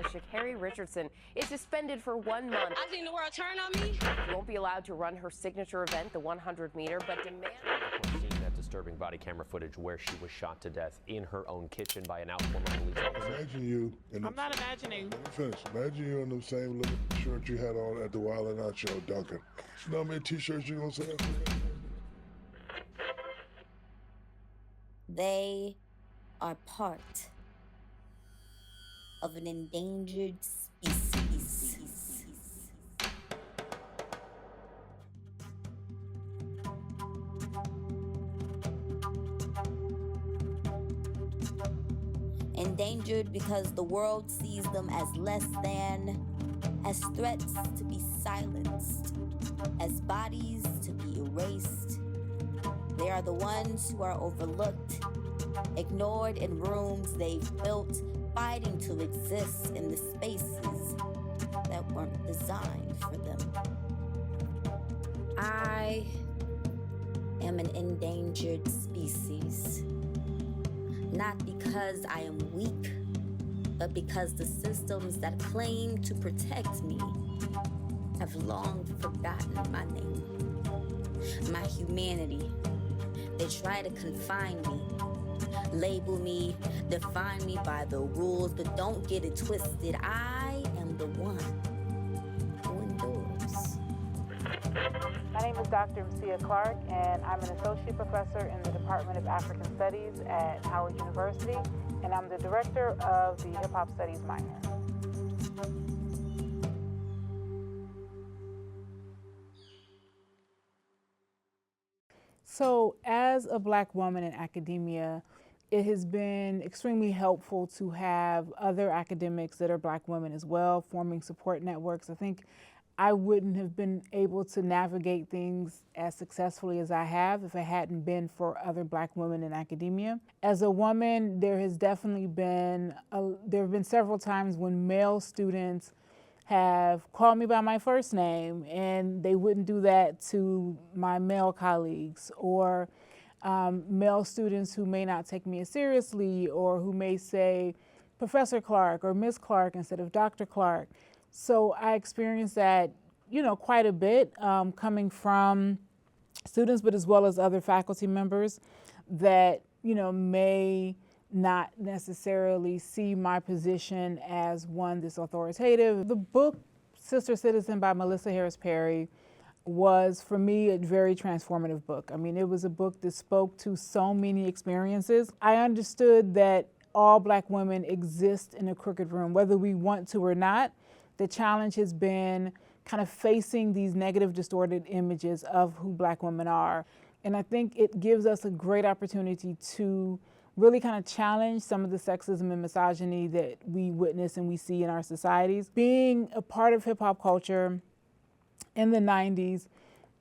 as Sha'Carri Richardson is suspended for 1 month. I think the world turned on me. She won't be allowed to run her signature event, the 100-meter, but demands... Seeing that disturbing body camera footage where she was shot to death in her own kitchen by an out-former police officer. Imagine you... I'm not imagining. Let me finish. Imagine you in the same little shirt you had on at the Wild 'N Out show, Duncan. You know how many t-shirts you gonna sell? They are part of an endangered species. Endangered because the world sees them as less than, as threats to be silenced, as bodies to be erased. They are the ones who are overlooked, ignored in rooms they've built, fighting to exist in the spaces that weren't designed for them. I am an endangered species. Not because I am weak, but because the systems that claim to protect me have long forgotten my name, my humanity. They try to confine me, label me, define me by the rules, but don't get it twisted. I am the one who endures. My name is Dr. Mcia Clark, and I'm an associate professor in the Department of African Studies at Howard University, and I'm the director of the Hip Hop Studies minor. So as a Black woman in academia, it has been extremely helpful to have other academics that are Black women as well, forming support networks. I think I wouldn't have been able to navigate things as successfully as I have if it hadn't been for other Black women in academia. As a woman, there have been several times when male students have called me by my first name, and they wouldn't do that to my male colleagues, or male students who may not take me as seriously, or who may say Professor Clark or Miss Clark instead of Dr. Clark. So I experienced that, quite a bit, coming from students, but as well as other faculty members that, may not necessarily see my position as one that's authoritative. The book Sister Citizen by Melissa Harris Perry was, for me, a very transformative book. I mean, it was a book that spoke to so many experiences. I understood that all Black women exist in a crooked room, whether we want to or not. The challenge has been kind of facing these negative, distorted images of who Black women are. And I think it gives us a great opportunity to really kind of challenge some of the sexism and misogyny that we witness and we see in our societies. Being a part of hip hop culture in the 90s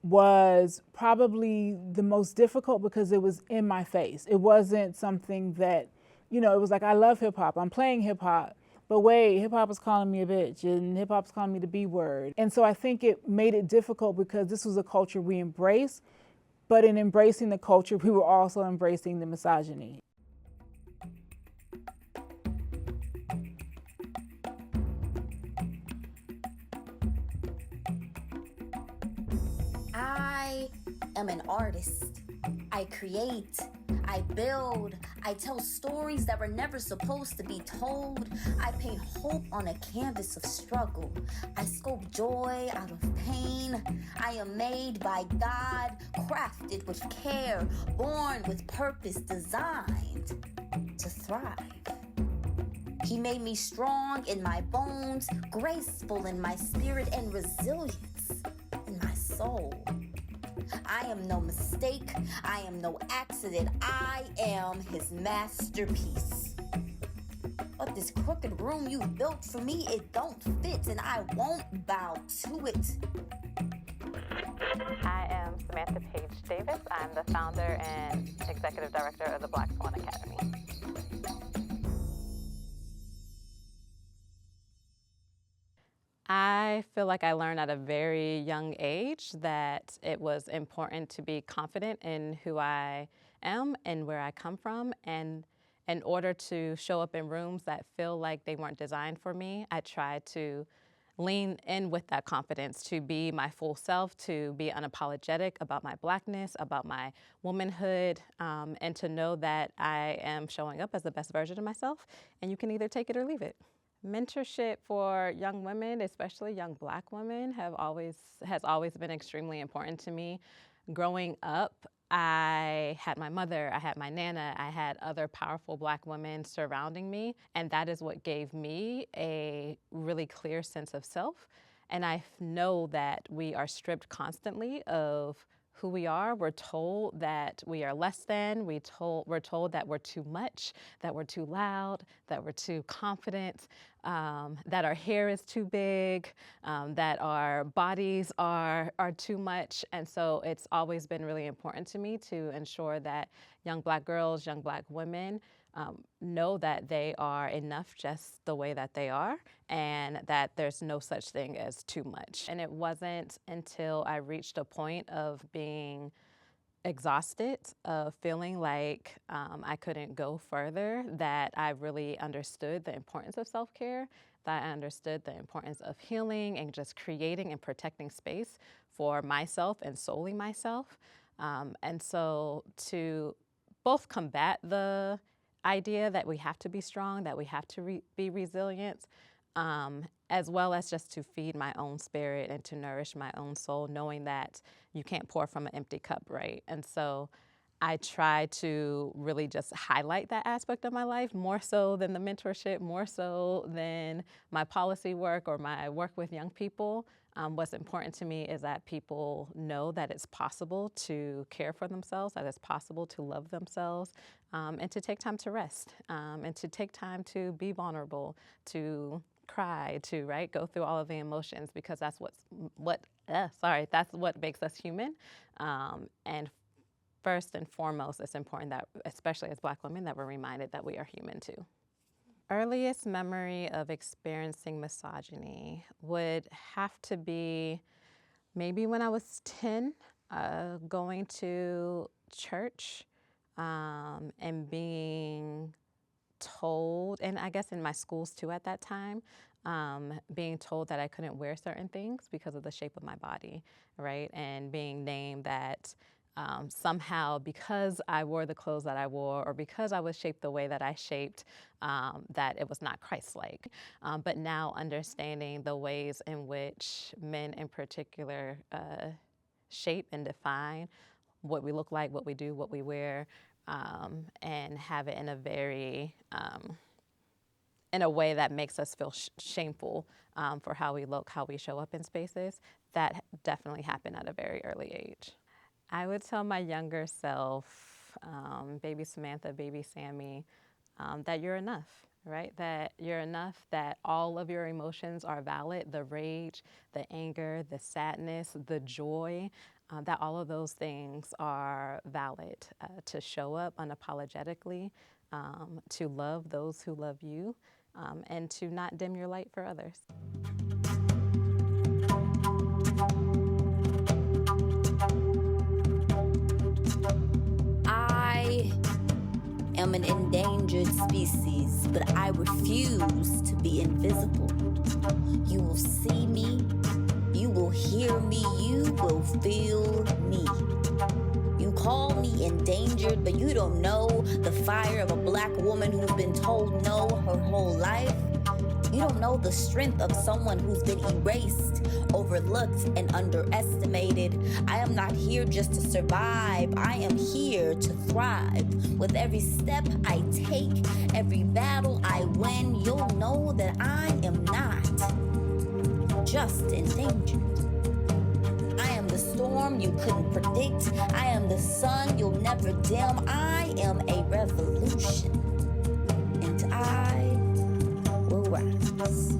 was probably the most difficult because it was in my face. It wasn't something that, it was like, I love hip hop, I'm playing hip hop, but wait, hip hop is calling me a bitch and hip hop's calling me the B word. And so I think it made it difficult because this was a culture we embraced, but in embracing the culture, we were also embracing the misogyny. I am an artist. I create, I build, I tell stories that were never supposed to be told. I paint hope on a canvas of struggle. I sculpt joy out of pain. I am made by God, crafted with care, born with purpose, designed to thrive. He made me strong in my bones, graceful in my spirit, and resilience in my soul. I am no mistake. I am no accident. I am his masterpiece. But this crooked room you've built for me, it don't fit, and I won't bow to it. I am Samantha Page Davis. I'm the founder and executive director of the Black Swan Academy. I feel like I learned at a very young age that it was important to be confident in who I am and where I come from, and in order to show up in rooms that feel like they weren't designed for me, I tried to lean in with that confidence to be my full self, to be unapologetic about my Blackness, about my womanhood, and to know that I am showing up as the best version of myself, and you can either take it or leave it. Mentorship for young women, especially young Black women, has always been extremely important to me. Growing up, I had my mother, I had my Nana, I had other powerful Black women surrounding me, and that is what gave me a really clear sense of self. And I know that we are stripped constantly of who we are. We're told that we are less than, we're told that we're too much, that we're too loud, that we're too confident, that our hair is too big, that our bodies are too much. And so it's always been really important to me to ensure that young Black girls, young Black women know that they are enough just the way that they are, and that there's no such thing as too much. And it wasn't until I reached a point of being exhausted, of feeling like I couldn't go further, that I really understood the importance of self-care, that I understood the importance of healing and just creating and protecting space for myself and solely myself. And so to both combat the idea that we have to be strong, that we have to be resilient, as well as just to feed my own spirit and to nourish my own soul, knowing that you can't pour from an empty cup, right? And so I try to really just highlight that aspect of my life, more so than the mentorship, more so than my policy work or my work with young people. What's important to me is that people know that it's possible to care for themselves, that it's possible to love themselves, and to take time to rest, and to take time to be vulnerable, to cry, to go through all of the emotions, because that's that's what makes us human. And first and foremost, it's important that, especially as Black women, that we're reminded that we are human too. Earliest memory of experiencing misogyny would have to be maybe when I was 10, going to church and being told, and I guess in my schools too at that time, being told that I couldn't wear certain things because of the shape of my body, right? And being named that somehow because I wore the clothes that I wore, or because I was shaped the way that I shaped, that it was not Christ-like. But now understanding the ways in which men in particular shape and define what we look like, what we do, what we wear, and have it in a very, in a way that makes us feel shameful for how we look, how we show up in spaces, that definitely happened at a very early age. I would tell my younger self, baby Samantha, baby Sammy, that you're enough, right? That you're enough, that all of your emotions are valid, the rage, the anger, the sadness, the joy, that all of those things are valid, to show up unapologetically, to love those who love you, and to not dim your light for others. I am an endangered species, but I refuse to be invisible. You will see me, you will hear me, you will feel me. You call me endangered, but you don't know the fire of a Black woman who's been told no her whole life. You don't know the strength of someone who's been erased, overlooked, and underestimated. I am not here just to survive. I am here to thrive. With every step I take, every battle I win, you'll know that I am not just endangered. I am the storm you couldn't predict. I am the sun you'll never dim. I am a revolution, and I will rise.